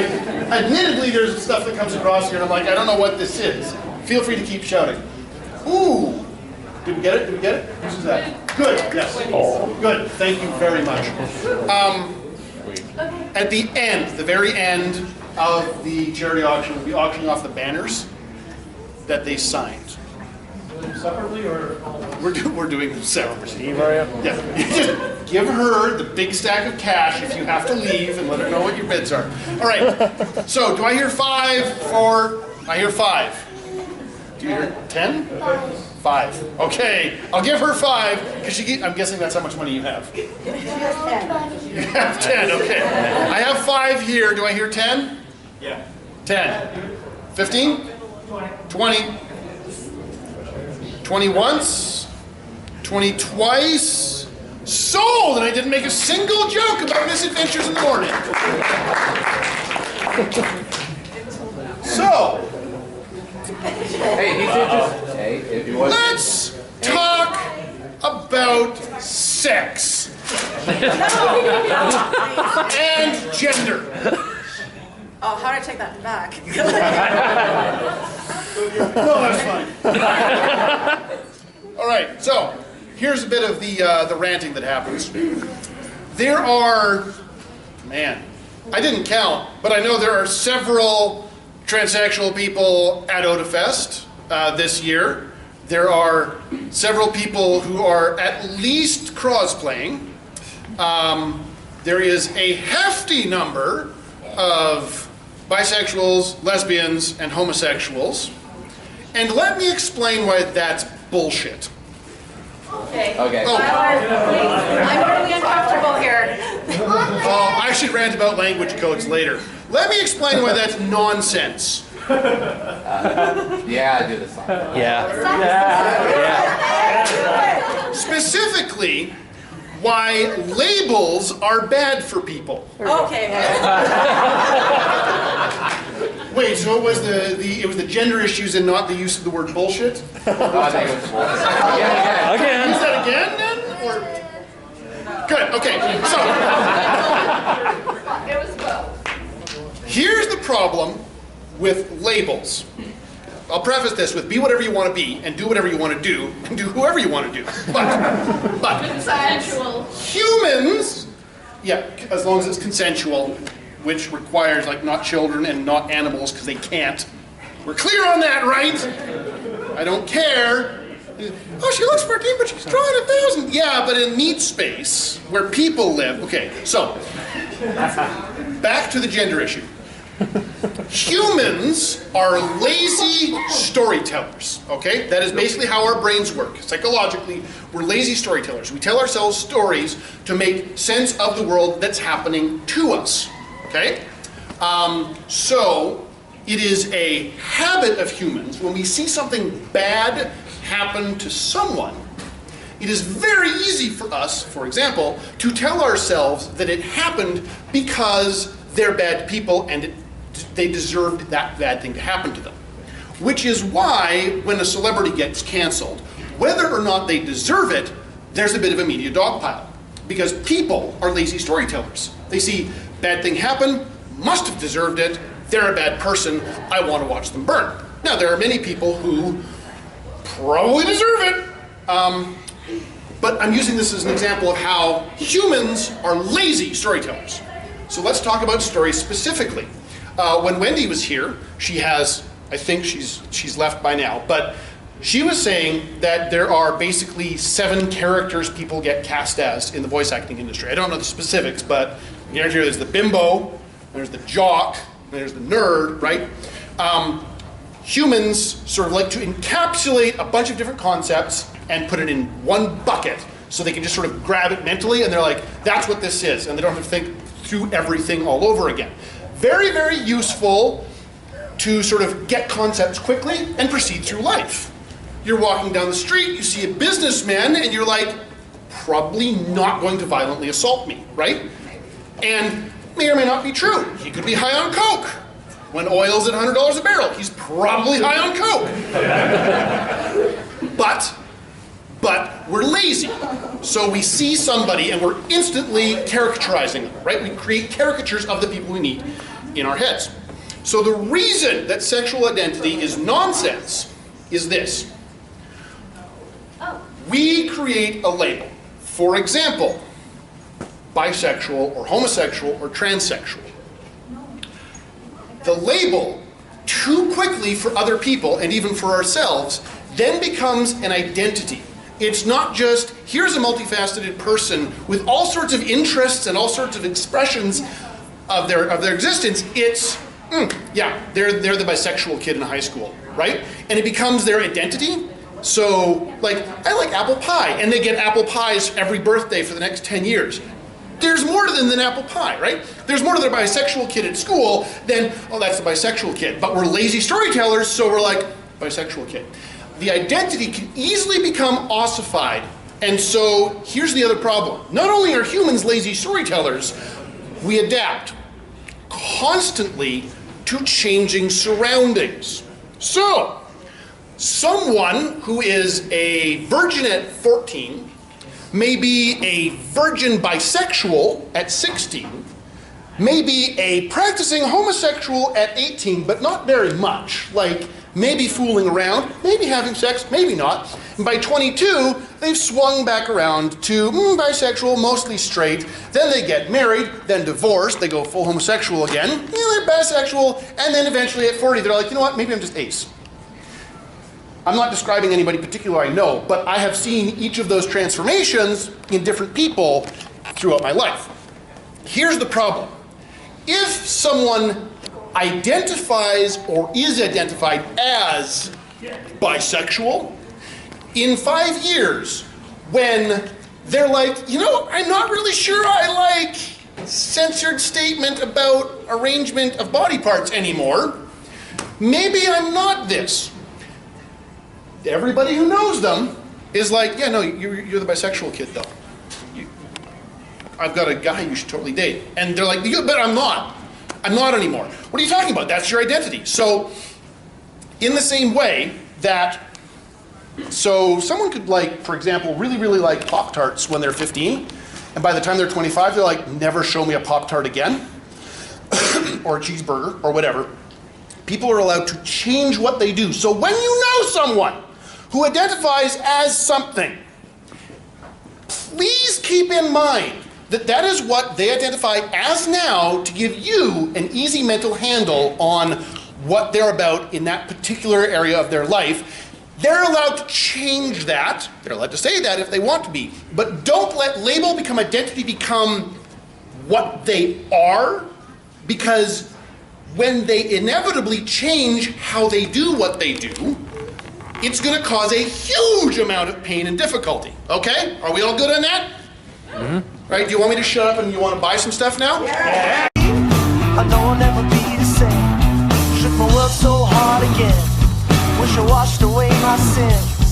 Admittedly, there's stuff that comes across here, and I'm like, I don't know what this is. Feel free to keep shouting. Ooh! Did we get it? Did we get it? Whose is that? Good, yes. Good, thank you very much. At the end, the very end of the charity auction, we'll be auctioning off the banners that they signed. Separately or? We're doing them separately. Steve, are you? Yeah. You just give her the big stack of cash if you have to leave and let her know what your bids are. All right. So, do I hear 5 for? I hear 5. Do you hear 10? 5. Okay. I'll give her 5 because I'm guessing that's how much money you have. You have 10. Okay. I have 5 here. Do I hear 10? Yeah. 10. 15? 20. 20 once, 20 twice, sold! And I didn't make a single joke about misadventures in the morning. So, Hey, he did just. Hey, if you want. let's talk about sex and gender. Oh, how did I take that back? No, that's fine. All right, so here's a bit of the ranting that happens. There are, man, I didn't count, but I know there are several transsexual people at Otafest this year. There are several people who are at least cross-playing. There is a hefty number of bisexuals, lesbians, and homosexuals. And let me explain why that's bullshit. Okay. Okay. Oh, I'm really uncomfortable here. I should rant about language codes later. Let me explain why that's nonsense. Yeah, I do this song. Yeah. Specifically, why labels are bad for people. Okay. Wait, so it was the gender issues and not the use of the word bullshit? Oh, I think it was bullshit. Yeah, Again. Use that again then? Or... Good, okay. So, It was both. here's the problem with labels. I'll preface this with be whatever you want to be and do whatever you want to do and do whoever you want to do. But Consensual. humans, yeah, as long as it's consensual, which requires like not children and not animals because they can't. We're clear on that, right? I don't care. Oh, she looks 14, but she's drawing 1,000. Yeah, but in meat space where people live. Okay, so back to the gender issue. Humans are lazy storytellers, okay? That is basically how our brains work. Psychologically, we're lazy storytellers. We tell ourselves stories to make sense of the world that's happening to us, okay? So, it is a habit of humans, when we see something bad happen to someone, it is very easy for us, for example, to tell ourselves that it happened because they're bad people and they deserved that bad thing to happen to them. Which is why when a celebrity gets canceled, whether or not they deserve it, there's a bit of a media dogpile. Because people are lazy storytellers. They see bad thing happen, must have deserved it, they're a bad person, I want to watch them burn. Now there are many people who probably deserve it, but I'm using this as an example of how humans are lazy storytellers. So let's talk about stories specifically. When Wendy was here, she has, I think she's left by now, but she was saying that there are basically 7 characters people get cast as in the voice acting industry. I don't know the specifics, but here there's the bimbo, there's the jock, there's the nerd, right? Humans sort of like to encapsulate a bunch of different concepts and put it in one bucket so they can just sort of grab it mentally and they're like, that's what this is, and they don't have to think through everything all over again. Very, very useful to sort of get concepts quickly and proceed through life. You're walking down the street, you see a businessman, and you're like, probably not going to violently assault me, right? And may or may not be true. He could be high on coke. When oil's at $100 a barrel, he's probably high on coke. But we're lazy. So we see somebody and we're instantly caricaturizing them, right? We create caricatures of the people we meet. in our heads. So the reason that sexual identity is nonsense is this. We create a label. For example, bisexual or homosexual or transsexual. The label, too quickly for other people and even for ourselves, then becomes an identity. It's not just, here's a multifaceted person with all sorts of interests and all sorts of expressions of their existence. It's, yeah, they're the bisexual kid in high school, right? And it becomes their identity. So, like, I like apple pie, and they get apple pies every birthday for the next 10 years. There's more to them than apple pie, right? There's more to their bisexual kid at school than, oh, that's the bisexual kid. But we're lazy storytellers, so we're like, bisexual kid. The identity can easily become ossified. And so here's the other problem. Not only are humans lazy storytellers, we adapt constantly to changing surroundings. So, someone who is a virgin at 14 may be a virgin bisexual at 16, may be a practicing homosexual at 18, but not very much. Like, maybe fooling around, maybe having sex, maybe not. And by 22, they've swung back around to bisexual, mostly straight. Then they get married, then divorced, they go full homosexual again. They're bisexual, and then eventually at 40, they're like, you know what, maybe I'm just ace. I'm not describing anybody particular I know, but I have seen each of those transformations in different people throughout my life. Here's the problem. If someone identifies or is identified as bisexual, in 5 years, when they're like, you know, I'm not really sure I like censored statement about arrangement of body parts anymore, maybe I'm not this. Everybody who knows them is like, yeah, no, you're the bisexual kid, though. I've got a guy you should totally date. And they're like, but I'm not. I'm not anymore. What are you talking about? That's your identity. So, in the same way that, so someone could like, for example, really, really like Pop-Tarts when they're 15, and by the time they're 25, they're like, never show me a Pop-Tart again, or a cheeseburger, or whatever. People are allowed to change what they do. So when you know someone who identifies as something, please keep in mind that that is what they identify as now to give you an easy mental handle on what they're about in that particular area of their life. They're allowed to change that. They're allowed to say that if they want to be. But don't let label become identity become what they are, because when they inevitably change how they do what they do, it's going to cause a huge amount of pain and difficulty. Okay? Are we all good on that? Mm-hmm. Right? Do you want me to shut up and you want to buy some stuff now? Yeah. I know I'll never be the same. Shook my world so hard again. Wish I washed away my sin.